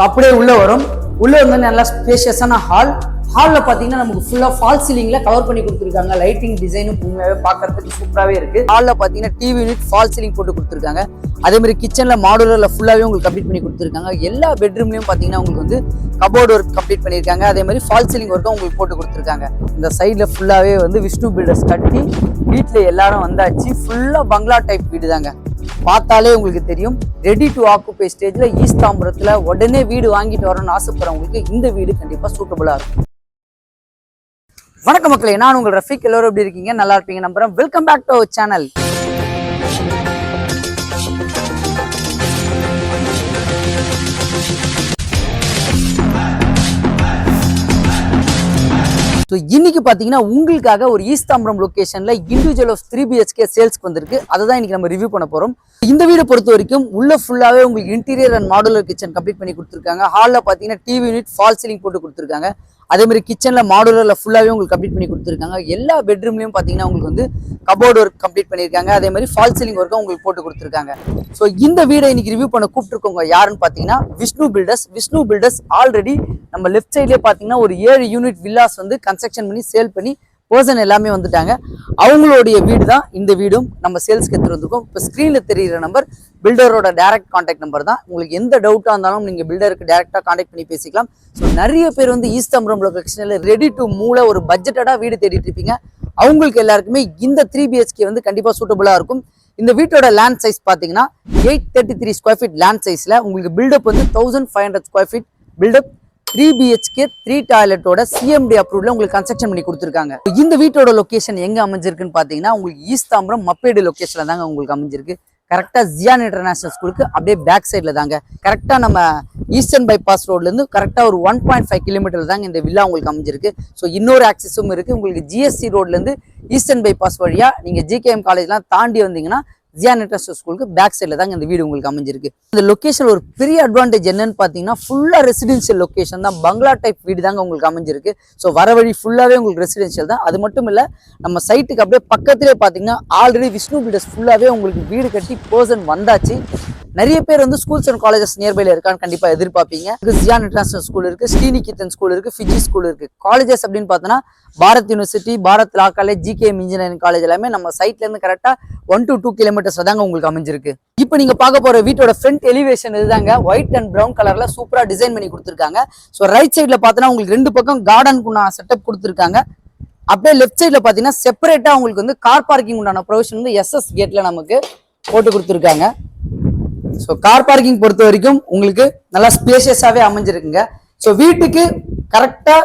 அப்படியே உள்ள வரும். உள்ள வந்து நல்லா ஸ்பேஷியஸான ஹால்ல பாத்தீங்கன்னா நமக்கு ஃபுல்லா ஃபால் சீலிங்ல கவர் பண்ணி கொடுத்துருக்காங்க. லைட்டிங் டிசைனும் உண்மையாவே பாக்குறதுக்கு சூப்பராகவே இருக்கு. ஹால்ல பாத்தீங்கன்னா டிவி யூனிட் ஃபால் சீலிங் போட்டு கொடுத்துருக்காங்க. அதே மாதிரி கிச்சன்ல மாடுலர்ல ஃபுல்லாவே உங்களுக்கு கம்ப்ளீட் பண்ணி கொடுத்துருக்காங்க. எல்லா பெட்ரூம்லயும் பாத்தீங்கன்னா உங்களுக்கு வந்து கபோர்டு ஒர்க் கம்ப்ளீட் பண்ணிருக்காங்க. அதே மாதிரி ஃபால் சீலிங் ஒர்க்கும் உங்களுக்கு போட்டு கொடுத்துருக்காங்க. இந்த சைட்ல ஃபுல்லாவே வந்து விஷ்ணு பில்டர்ஸ் கட்டி வீட்டுல எல்லாரும் வந்தாச்சு. ஃபுல்லா பங்களா டைப் வீடு தாங்க. பார்த்தாலே உங்களுக்கு தெரியும். ரெடி டு ஆக்குபை ஸ்டேஜ்ல ஈஸ்ட் தாம்பரத்துல உடனே வீடு வாங்கிட்டு வரணும்னு ஆசைப்படுறவங்களுக்கு இந்த வீடு கண்டிப்பா சூட்டபிளா இருக்கும். வணக்கம் மக்களே, நான் உங்கள் ரஃபீக். எல்லாரும் எப்படி இருக்கீங்க? நல்லா இருப்பீங்க நம்புறேன். Welcome back to our channel. இன்னைக்கு பாத்தீங்கன்னா உங்களுக்காக ஒரு ஈஸ்ட் தாம்பரம் லொகேஷன்ல இண்டிவிஜுவல் ஆஃப் 3 BHK சேல்ஸ்க்கு வந்திருக்கு. அதை தான் இன்னைக்கு நம்ம ரிவ்யூ பண்ண போறோம். இந்த வீடை பொறுத்த வரைக்கும் உள்ள ஃபுல்லாவே உங்களுக்கு interior and modular kitchen complete பண்ணி கொடுத்துருக்காங்க. ஹால்ல பாத்தீங்கன்னா டிவி யூனிட் ஃபால் சீலிங் போட்டு கொடுத்துருக்காங்க. அதே மாதிரி கிச்சன்ல மாடுலர்ல ஃபுல்லாவே உங்களுக்கு கம்ப்ளீட் பண்ணி கொடுத்துருக்காங்க. எல்லா பெட்ரூம்லயும் பாத்தீங்கன்னா உங்களுக்கு வந்து கபோர்டு ஒர்க் கம்ப்ளீட் பண்ணிருக்காங்க. அதே மாதிரி ஃபால் சீலிங் ஒர்க்கும் உங்களுக்கு போட்டு கொடுத்துருக்காங்க. ஸோ இந்த வீடை இன்னைக்கு ரிவ்யூ பண்ண கூப்பிட்டுருக்கோங்க யாருன்னு பாத்தீங்கன்னா விஷ்ணு பில்டர்ஸ். ஆல்ரெடி நம்ம லெஃப்ட் சைட்லேயே பாத்தீங்கன்னா ஒரு 7 யூனிட் வில்லாஸ் வந்து கன்ஸ்ட்ரக்ஷன் பண்ணி சேல் பண்ணி பர்சன் எல்லாமே வந்துட்டாங்க. அவங்களுடைய வீடு தான் இந்த வீடும் நம்ம சேல்ஸ்க்கு எடுத்துட்டு வந்திருக்கோம். இப்போ ஸ்க்ரீன்ல தெரியுற நம்பர் பில்டரோட டைரக்ட் கான்டாக்ட் நம்பர் தான். உங்களுக்கு எந்த டவுட்டாக இருந்தாலும் நீங்கள் பில்டருக்கு டேரெக்டாக கான்டாக்ட் பண்ணி பேசிக்கலாம். ஸோ நிறைய பேர் வந்து ஈஸ்ட் தாம்பரம் லொகேஷனில் ரெடி டு மூவ்ல ஒரு பட்ஜெட்டடாக வீடு தேடிட்டு இருப்பீங்க. அவங்களுக்கு எல்லாருக்குமே இந்த 3 BHK வந்து கண்டிப்பாக சூட்டபுளாக இருக்கும். இந்த வீட்டோட லேண்ட் சைஸ் பார்த்தீங்கன்னா 833 ஸ்கொயர் ஃபீட் லேண்ட் சைஸில் உங்களுக்கு பில்டப் வந்து 1500 ஸ்கொயர் ஃபீட் பில்டப் 3 BHK 3 டாய்லெட்டோட CMD அப்ரூவ்ல உங்களுக்கு கன்ஸ்ட்ரக்ஷன் பண்ணி கொடுத்துருக்காங்க. இந்த வீட்டோட லொகேஷன் எங்க அமைஞ்சிருக்குன்னு பாத்தீங்கன்னா உங்களுக்கு ஈஸ்ட் தாம்பரம் மப்பேடு லொகேஷன்ல தாங்க உங்களுக்கு அமைஞ்சிருக்கு. கரெக்டா ஜியான் இன்டர்நேஷனல் ஸ்கூலுக்கு அப்படியே பேக் சைட்ல தாங்க. கரெக்டா நம்ம ஈஸ்டர்ன் பைபாஸ் ரோட்ல இருந்து கரெக்டா ஒரு 1.5 கிலோமீட்டர் தாங்க இந்த வில்லா உங்களுக்கு அமைஞ்சிருக்கு. ஸோ இன்னொரு ஆக்சஸும் இருக்கு. உங்களுக்கு GSC ரோட்ல இருந்து ஈஸ்டர்ன் பைபாஸ் வழியா நீங்க GKM காலேஜ்லாம் தாண்டி வந்தீங்கன்னா ஜியான் இன்டர்நேஷனல் ஸ்கூலுக்கு பேக் சைட்ல தாங்க இந்த வீடு உங்களுக்கு அமைஞ்சிருக்கு. இந்த லொகேஷன் ஒரு பெரிய அட்வான்டேஜ் என்னன்னு பாத்தீங்கன்னா ஃபுல்லா ரெசிடென்சியல் லொகேஷன் தான். பங்களா டைப் வீடு தாங்க உங்களுக்கு அமைஞ்சிருக்கு. ஸோ வர வழி ஃபுல்லாவே உங்களுக்கு ரெசிடென்சியல் தான். அது மட்டும் இல்ல நம்ம சைட்டுக்கு அப்படியே பக்கத்திலே பாத்தீங்கன்னா ஆல்ரெடி விஷ்ணு பில்டர்ஸ் ஃபுல்லாவே உங்களுக்கு வீடு கட்டி பர்சன் வந்தாச்சு. நிறைய பேர் வந்து ஸ்கூல்ஸ் அண்ட் காலேஜஸ் நியர்பைல இருக்கான்னு கண்டிப்பா எதிர்பார்ப்பீங்க. ஜியான் இன்டர்நேஷனல் ஸ்கூல் இருக்கு, ஸ்ரீநிகேதன் ஸ்கூல் இருக்கு, ஃபிஜி ஸ்கூல் இருக்கு. காலேஜஸ் அப்படின்னு பார்த்தோன்னா பாரத் யூனிவர்சிட்டி, பாரத் லா காலேஜ், GKM இன்ஜினியரிங் காலேஜ் எல்லாமே நம்ம சைட்ல இருந்து கரெக்டா 1 to 2 கிலோமீட்டர்ஸ் தாங்க உங்களுக்கு அமைஞ்சிருக்கு. இப்போ நீங்க பார்க்க போற வீட்டோட ஃப்ரண்ட் எலிவேஷன் இதுதாங்க. ஒயிட் அண்ட் பிரவுன் கலர்ல சூப்பரா டிசைன் பண்ணி கொடுத்துருக்காங்க. ஸோ ரைட் சைட்ல பார்த்தோன்னா உங்களுக்கு 2 பக்கம் கார்டனுக்குள்ள செட்டப் கொடுத்துருக்காங்க. அப்படியே லெஃப்ட் சைட்ல பாத்தீங்கன்னா செப்பரேட்டா உங்களுக்கு வந்து கார் பார்க்கிங் உண்டான ப்ரொவிஷன் வந்து SS கேட்ல நமக்கு போட்டு கொடுத்துருக்காங்க. ஸோ கார் பார்க்கிங் பொறுத்த வரைக்கும் உங்களுக்கு நல்லா ஸ்பேஷியஸாவே அமைஞ்சிருக்குங்க. ஸோ வீட்டுக்கு கரெக்டா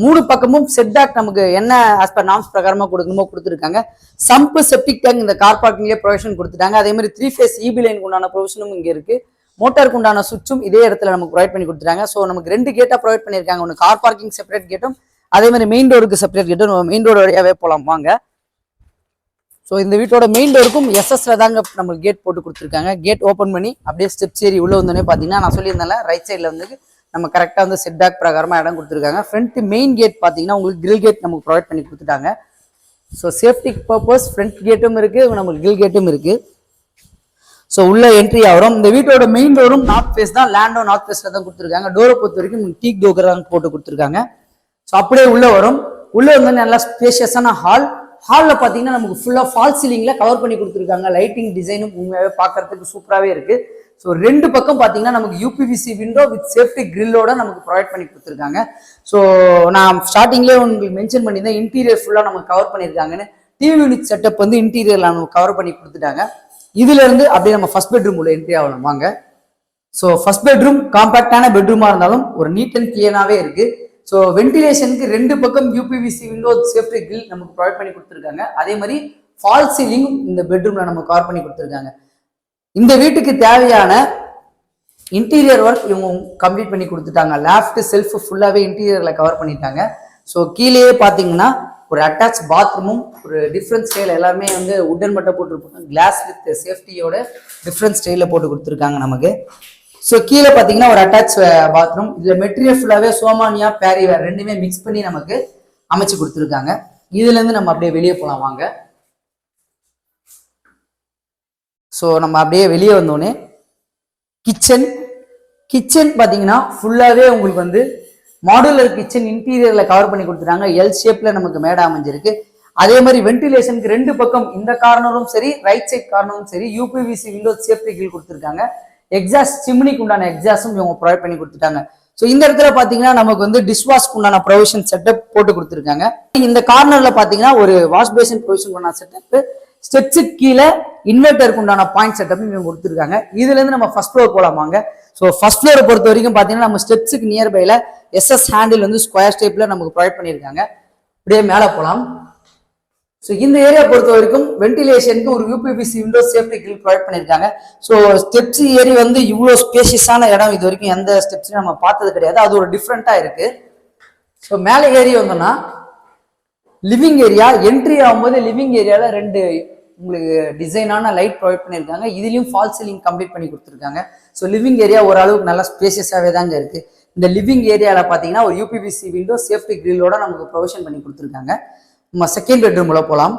3 பக்கமும் செட் பேக் நமக்கு என்ன ஆஸ் பர் நார்ம்ஸ் பிரகாரமா கொடுக்கணுமோ கொடுத்துருக்காங்க. சம்பு செப்டிக் டேங்க் இந்த கார் பார்க்கிங்லேயே ப்ரொவிஷன் கொடுத்துட்டாங்க. அதே மாதிரி 3 ஃபேஸ் EB லைனுக்கு உண்டான ப்ரொவிஷனும் இங்க இருக்கு. மோட்டாருக்கு உண்டான சுவிட்சும் இதே இடத்துல நமக்கு ப்ரொவைட் பண்ணி கொடுத்துட்டாங்க. ஸோ நமக்கு 2 கேட்டா ப்ரொவைட் பண்ணியிருக்காங்க. ஒன்று கார் பார்க்கிங் செப்பரேட் கேட்டும், அதே மாதிரி மெயின் டோருக்கு செப்பரேட் கேட்டும். மெயின் டோர் வழியாவே போலாம் வாங்க. ஸோ இந்த வீட்டோட மெயின் டோருக்கும் SSல தாங்க நம்மளுக்கு கேட் போட்டு கொடுத்துருக்காங்க. கேட் ஓப்பன் பண்ணி அப்படியே ஸ்டெப்ஸ் ஏறி உள்ள வந்தோடனே பார்த்தீங்கன்னா நான் சொல்லியிருந்தேன் ரைட் சைடில் வந்து நம்ம கரெக்டாக வந்து செட் பேக் பிரகாரமாக இடம் கொடுத்துருக்காங்க. ஃப்ரண்ட் மெயின் கேட் பார்த்தீங்கன்னா உங்களுக்கு கிரில் கேட் நமக்கு ப்ரொவைட் பண்ணி கொடுத்துட்டாங்க. ஸோ சேஃப்டி பர்பஸ் ஃப்ரண்ட் கேட்டும் இருக்கு, நமக்கு கிரில் கேட்டும் இருக்கு. ஸோ உள்ள என்ட்ரி ஆகிறோம். இந்த வீட்டோட மெயின் டோரும் நார்த் ஃபேஸ் தான். லேண்டும் நார்த் ஃபேஸ்ல தான் கொடுத்துருக்காங்க. டோரை பொறுத்த வரைக்கும் டீக் டோக்கர் தான் போட்டு கொடுத்துருக்காங்க. ஸோ அப்படியே உள்ள வரும். உள்ள வந்து நல்லா ஸ்பேஷியஸான ஹால்ல பாத்தீங்கன்னா நமக்கு ஃபுல்லா ஃபால் சீலிங்ல கவர் பண்ணி கொடுத்துருக்காங்க. லைட்டிங் டிசைனும் உண்மையாவே பாக்குறதுக்கு சூப்பராகவே இருக்கு. ஸோ 2 பக்கம் பாத்தீங்கன்னா நமக்கு UPVC விண்டோ வித் சேஃப்டி கிரில்லோட நமக்கு ப்ரொவைட் பண்ணி கொடுத்துருக்காங்க. ஸோ நான் ஸ்டார்டிங்லேயே உங்களுக்கு மென்ஷன் பண்ணியிருந்தேன் இன்டீரியர் ஃபுல்லா நமக்கு கவர் பண்ணியிருக்காங்கன்னு. டிவி யூனிட் செட்டப் வந்து இன்டீரியர்ல நமக்கு கவர் பண்ணி கொடுத்துட்டாங்க. இதுல இருந்து அப்படியே நம்ம ஃபர்ஸ்ட் பெட்ரூம் உள்ள என்ட்ரி ஆகலாம் வாங்க. ஸோ ஃபர்ஸ்ட் பெட்ரூம் காம்பாக்டான பெட்ரூமா இருந்தாலும் ஒரு நீட் அண்ட் கிளீனாவே இருக்கு. ஸோ வென்டிலேஷனுக்கு 2 பக்கம் UPVC விண்டோ சேஃப்டி கிரில் நமக்கு ப்ரொவைட் பண்ணி கொடுத்துருக்காங்க. அதே மாதிரி ஃபால் சீலிங் இந்த பெட்ரூம்ல நம்ம கவர் பண்ணி கொடுத்துருக்காங்க. இந்த வீட்டுக்கு தேவையான இன்டீரியர் ஒர்க் இவங்க கம்ப்ளீட் பண்ணி கொடுத்துட்டாங்க. லேஃப்ட் செல்ஃப் ஃபுல்லாவே இன்டீரியர்ல கவர் பண்ணிட்டாங்க. ஸோ கீழேயே பார்த்தீங்கன்னா ஒரு அட்டாச் பாத்ரூமும் ஒரு டிஃப்ரெண்ட் ஸ்டைல் எல்லாமே வந்து உட்டன் மட்டும் போட்டுருப்பாங்க. கிளாஸ் வித் சேஃப்டியோட டிஃப்ரெண்ட் ஸ்டைல போட்டு கொடுத்துருக்காங்க நமக்கு. ஸோ கீழே பார்த்தீங்கன்னா ஒரு அட்டாச் பாத்ரூம். இதில் மெட்டீரியல் ஃபுல்லாகவே சோமானியா பேரிவேர் ரெண்டுமே மிக்ஸ் பண்ணி நமக்கு அமைச்சு கொடுத்துருக்காங்க. இதுலேருந்து நம்ம அப்படியே வெளியே போகலாம் வாங்க. ஸோ நம்ம அப்படியே வெளியே வந்தோடனே கிச்சன் கிச்சன் பார்த்தீங்கன்னா ஃபுல்லாகவே உங்களுக்கு வந்து மாடுலர் கிச்சன் இன்டீரியர்ல கவர் பண்ணி கொடுத்துட்டாங்க. எல் ஷேப்ல நமக்கு மேடை அமைஞ்சிருக்கு. அதே மாதிரி வென்டிலேஷனுக்கு ரெண்டு பக்கம் இந்த கார்னரும் சரி ரைட் சைட் கார்னரும் சரி யூபிவிசி விண்டோஸ் சேஃப்டி கில் கொடுத்துருக்காங்க. எக்ஸாஸ்ட் சிம்னிக்கு உண்டான எக்ஸாஸ்டும் இவங்க ப்ரொவைட் பண்ணி கொடுத்துட்டாங்க. ஸோ இந்த இடத்துல பார்த்தீங்கன்னா நமக்கு வந்து டிஷ்வாஷ்க்கு உண்டான ப்ரொவிஷன் செட்டப் போட்டு கொடுத்துருக்காங்க. இந்த கார்னர்ல பார்த்தீங்கன்னா ஒரு வாஷ் பேஷன் ப்ரொவிஷன் உண்டான செட்டப், ஸ்டெப்ஸுக்கு கீழே இன்வெர்டருக்கு உண்டான பாயிண்ட் செட்டப் இவங்க கொடுத்துருக்காங்க. இதுல இருந்து நம்ம ஃபர்ஸ்ட் ஃப்ளோர் போலாமாங்க. ஸோ ஃபர்ஸ்ட் ஃப்ளோரை பொறுத்த வரைக்கும் பார்த்தீங்கன்னா நம்ம ஸ்டெப்ஸுக்கு நியர்பைல எஸ்எஸ் ஹேண்டில் வந்து ஸ்கொயர் ஷேப்ல நமக்கு ப்ரொவைட் பண்ணியிருக்காங்க. அப்படியே மேலே போகலாம். ஸோ இந்த ஏரியா பொறுத்த வரைக்கும் வென்டிலேஷனுக்கு ஒரு UPVC window safety grill provide பண்ணியிருக்காங்க. ஸோ ஸ்டெப்ஸ் ஏரி வந்து இவ்வளோ ஸ்பேஷியஸான இடம் இது வரைக்கும் எந்த ஸ்டெப்ஸையும் நம்ம பார்த்தது கிடையாது. அது ஒரு டிஃப்ரெண்ட்டாக இருக்கு. ஸோ மேலே ஏரி வந்தோம்னா லிவிங் ஏரியா. என்ட்ரி ஆகும்போது லிவிங் ஏரியாவில் ரெண்டு உங்களுக்கு டிசைனான லைட் ப்ரொவைட் பண்ணியிருக்காங்க. இதுலேயும் ஃபால் சீலிங் கம்ப்ளீட் பண்ணி கொடுத்துருக்காங்க. ஸோ லிவிங் ஏரியா ஓரளவுக்கு நல்லா ஸ்பேஷியஸாகவே தாங்க இருக்கு. இந்த லிவிங் ஏரியாவில் பார்த்தீங்கன்னா ஒரு யூபிவிசி விண்டோ சேஃப்டி கிரில்லோட நமக்கு ப்ரொவிஷன் பண்ணி கொடுத்துருக்காங்க. நம்ம செகண்ட் பெட்ரூம்ல போகலாம்.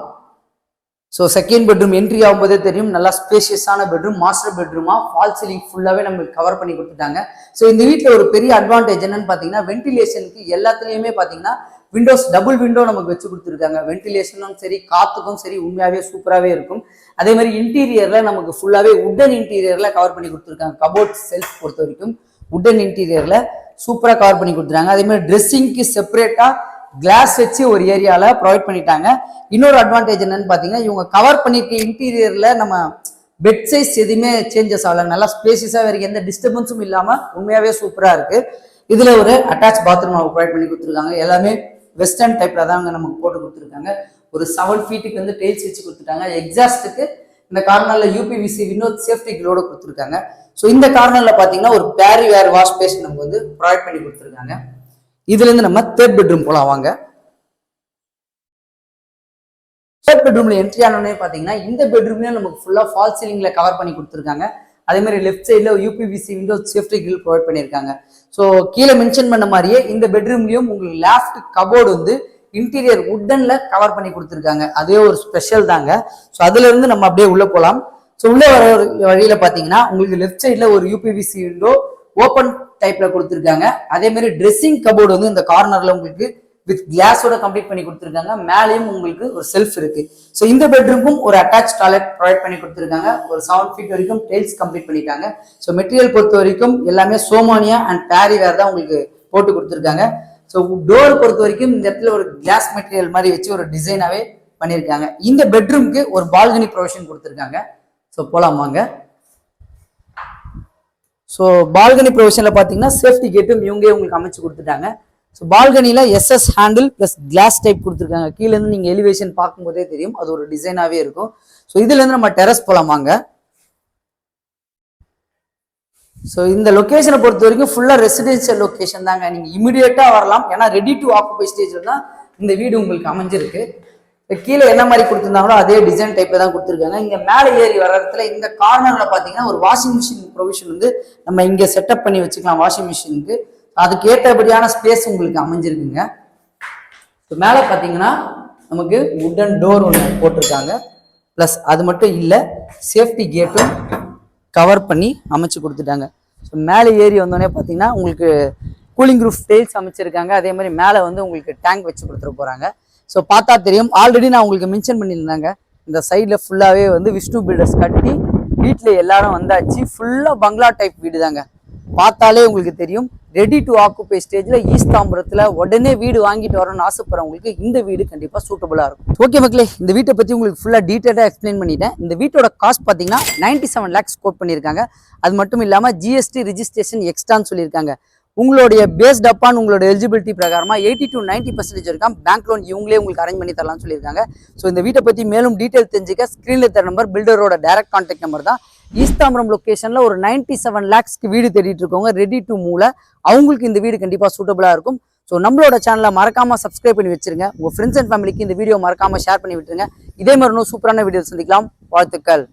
ஸோ செகண்ட் பெட்ரூம் என்ட்ரி ஆகும்போதே தெரியும் நல்லா ஸ்பேஷியஸான பெட்ரூம், மாஸ்டர் பெட்ரூமா ஃபால் சீலிங் ஃபுல்லாகவே நம்மளுக்கு கவர் பண்ணி கொடுத்துட்டாங்க. ஸோ இந்த வீட்டில் ஒரு பெரிய அட்வான்டேஜ் என்னன்னு பார்த்தீங்கன்னா வென்டிலேஷனுக்கு எல்லாத்துலேயுமே பார்த்தீங்கன்னா விண்டோஸ் டபுள் விண்டோ நமக்கு வச்சு கொடுத்துருக்காங்க. வென்டிலேஷனும் சரி காத்துக்கும் சரி உண்மையாகவே சூப்பராகவே இருக்கும். அதே மாதிரி இன்டீரியர்ல நமக்கு ஃபுல்லாகவே உட்டன் இன்டீரியர்ல கவர் பண்ணி கொடுத்துருக்காங்க. கபோர்ட் செல்ஃப் பொறுத்த வரைக்கும் உட்டன் இன்டீரியர்ல சூப்பராக கவர் பண்ணி கொடுத்துருக்காங்க. அதே மாதிரி ட்ரெஸ்ஸிங்க்கு செப்பரேட்டா கிளாஸ் வச்சு ஒரு ஏரியால ப்ரொவைட் பண்ணிட்டாங்க. இன்னொரு அட்வான்டேஜ் என்னன்னு பாத்தீங்கன்னா இவங்க கவர் பண்ணிருக்க இன்டீரியர்ல நம்ம பெட் சைஸ் எதுவுமே சேஞ்சஸ் ஆகல. நல்லா ஸ்பேசியஸா இருக்கு, எந்த டிஸ்டர்பன்ஸும் இல்லாம உண்மையாவே சூப்பரா இருக்கு. இதுல ஒரு அட்டாச் பாத்ரூம் ப்ரொவைட் பண்ணி கொடுத்துருக்காங்க. எல்லாமே வெஸ்டர்ன் டைப்ல தான் நமக்கு போட்டு கொடுத்துருக்காங்க. ஒரு 7 ஃபீட்டுக்கு வந்து டைல்ஸ் வச்சு கொடுத்துட்டாங்க. எக்ஸாஸ்டுக்கு இந்த கார்னர்ல யூபிவிசி விண்டோ சேஃப்டி கிலோட கொடுத்துருக்காங்க. ஸோ இந்த கார்னர்ல பாத்தீங்கன்னா ஒரு பேரி வேர் வாஷ் பேஷன் நமக்கு வந்து ப்ரொவைட் பண்ணி கொடுத்துருக்காங்க. இதுல இருந்து நம்ம தேர்ட் பெட்ரூம் போலாம் வாங்க. தேர்ட் பெட்ரூம்ல என்ட்ரி ஆனோடனே பாத்தீங்கன்னா இந்த பெட்ரூம்லயும் நமக்கு ஃபுல்லா ஃபால் சீலிங்ல கவர் பண்ணி கொடுத்துருக்காங்க. அதே மாதிரி லெஃப்ட் சைட்ல UPVC window safety grill provide பண்ணியிருக்காங்க. ஸோ கீழே மென்ஷன் பண்ண மாதிரியே இந்த பெட்ரூம்லயும் உங்களுக்கு லேஃப்ட் கபோர்டு வந்து இன்டீரியர் உட்டன்ல கவர் பண்ணி கொடுத்துருக்காங்க. அதே ஒரு ஸ்பெஷல் தாங்க. ஸோ அதுல இருந்து நம்ம அப்படியே உள்ள போலாம். ஸோ உள்ள வர வழியில பாத்தீங்கன்னா உங்களுக்கு லெஃப்ட் சைட்ல ஒரு யூபிவிசி விண்டோ ஓப்பன் டைப்ல கொடுத்துருக்காங்க. அதே மாதிரி ட்ரெஸ்ஸிங் கபோர்டு வந்து இந்த கார்னர்ல உங்களுக்கு வித் கிளாஸோட கம்ப்ளீட் பண்ணி கொடுத்துருக்காங்க. மேலேயும் உங்களுக்கு ஒரு செல்ஃப் இருக்கு. ஸோ இந்த பெட்ரூமுக்கும் ஒரு அட்டாச் டாய்லெட் ப்ரொவைட் பண்ணி கொடுத்துருக்காங்க. ஒரு 7 ஃபீட் வரைக்கும் டைல்ஸ் கம்ப்ளீட் பண்ணிட்டாங்க. ஸோ மெட்டீரியல் பொறுத்த வரைக்கும் எல்லாமே சோமானியா அண்ட் பேரி வேர் தான் உங்களுக்கு போட்டு கொடுத்துருக்காங்க. ஸோ டோர் பொறுத்த வரைக்கும் இந்த இடத்துல ஒரு கிளாஸ் மெட்டீரியல் மாதிரி வச்சு ஒரு டிசைனாவே பண்ணியிருக்காங்க. இந்த பெட்ரூம்க்கு ஒரு பால்கனி ப்ரொவிஷன் கொடுத்துருக்காங்க. ஸோ போலாம் வாங்க. ஸோ பால்கனி ப்ரொவிஷன்ல பார்த்தீங்கன்னா சேஃப்டி கேட்டும் இவங்களே உங்களுக்கு அமைச்சு கொடுத்துட்டாங்க. ஸோ பால்கனியில் SS handle plus glass type கொடுத்துருக்காங்க. கீழேருந்து நீங்கள் எலிவேஷன் பார்க்கும்போதே தெரியும் அது ஒரு டிசைனாகவே இருக்கும். ஸோ இதுலேருந்து நம்ம டெரஸ் போகலாம் வாங்க. ஸோ இந்த லொக்கேஷனை பொறுத்த வரைக்கும் ஃபுல்லாக ரெசிடென்ஷியல் லொக்கேஷன் தாங்க. நீங்கள் இமீடியட்டாக வரலாம். ஏன்னா ரெடி டு ஆக்குபை ஸ்டேஜில் தான் இந்த வீடு உங்களுக்கு அமைஞ்சிருக்கு. கீழே என்ன மாதிரி கொடுத்துருந்தாங்களோ அதே டிசைன் டைப்ல தான் கொடுத்துருக்காங்க. இங்க மேலே ஏறி வர இடத்துல இந்த கார்னர்ல பாத்தீங்கன்னா ஒரு வாஷிங் மிஷின் ப்ரொவிஷன் வந்து நம்ம இங்க செட்டப் பண்ணி வச்சுக்கலாம். வாஷிங் மிஷினுக்கு அதுக்கு ஏற்றபடியான ஸ்பேஸ் உங்களுக்கு அமைஞ்சிருக்குங்க. மேலே பாத்தீங்கன்னா நமக்கு வுடன் டோர் ஒன்று போட்டிருக்காங்க. பிளஸ் அது மட்டும் இல்லை சேஃப்டி கேட்டும் கவர் பண்ணி அமைச்சு கொடுத்துட்டாங்க. ஸோ மேலே ஏறி வந்தோடனே பார்த்தீங்கன்னா உங்களுக்கு கூலிங் ரூஃப் டைல்ஸ் அமைச்சிருக்காங்க. அதே மாதிரி மேலே வந்து உங்களுக்கு டேங்க் வச்சு கொடுத்துட போறாங்க. ஸோ பார்த்தா தெரியும். ஆல்ரெடி நான் உங்களுக்கு மென்ஷன் பண்ணியிருந்தாங்க இந்த சைடில் ஃபுல்லாகவே வந்து விஷ்ணு பில்டர்ஸ் கட்டி வீட்டில் எல்லாரும் வந்தாச்சு. ஃபுல்லாக பங்களா டைப் வீடு தாங்க. பார்த்தாலே உங்களுக்கு தெரியும். ரெடி டு ஆக்குபை ஸ்டேஜில் ஈஸ்ட் தாம்பரத்தில் உடனே வீடு வாங்கிட்டு வரணும்னு ஆசைப்படுறவங்களுக்கு இந்த வீடு கண்டிப்பாக சூட்டபுளாக இருக்கும். ஓகே மக்களே, இந்த வீட்டை பற்றி உங்களுக்கு ஃபுல்லாக டீட்டெயிலாக எக்ஸ்பிளைன் பண்ணிட்டேன். இந்த வீட்டோட காஸ்ட் பார்த்தீங்கன்னா 97 lakhs கோட் பண்ணியிருக்காங்க. அது மட்டும் இல்லாமல் ஜிஎஸ்டி ரிஜிஸ்ட்ரேஷன் எக்ஸ்ட்ரான்னு சொல்லியிருக்காங்க. உங்களுடைய பேஸ்ட் அப்பான் உங்களோட எலிஜிபிலிட்டி பிரகாரமா 80 to 90% வரைக்கும் பேங்க் லோன் இவங்களே உங்களுக்கு அரேஞ்ச் பண்ணி தரலாம்னு சொல்லியிருக்காங்க. ஸோ இந்த வீட்டை பற்றி மேலும் டீட்டெயில் தெரிஞ்சுக்க ஸ்க்ரீனில் தர நம்பர் பில்டரோட டைரக்ட் கான்டாக்ட் நம்பர் தான். ஈஸ்ட் தாம்பரம் லொக்கேஷனில் ஒரு 97 lakhsக்கு வீடு தேடிட்டு இருக்கவங்க ரெடி டு மூவ்ல அவங்களுக்கு இந்த வீடு கண்டிப்பாக சூட்டபுளாக இருக்கும். ஸோ நம்மளோட சேனலை மறக்காம சப்ஸ்கிரைப் பண்ணி வச்சிருங்க. உங்கள் ஃப்ரெண்ட்ஸ் அண்ட் ஃபேமிலிக்கு இந்த வீடியோ மறக்காம ஷேர் பண்ணி விட்டுருங்க. இதே மாதிரி இன்னும் சூப்பரான வீடியோ சந்திக்கலாம். வாழ்த்துக்கள்.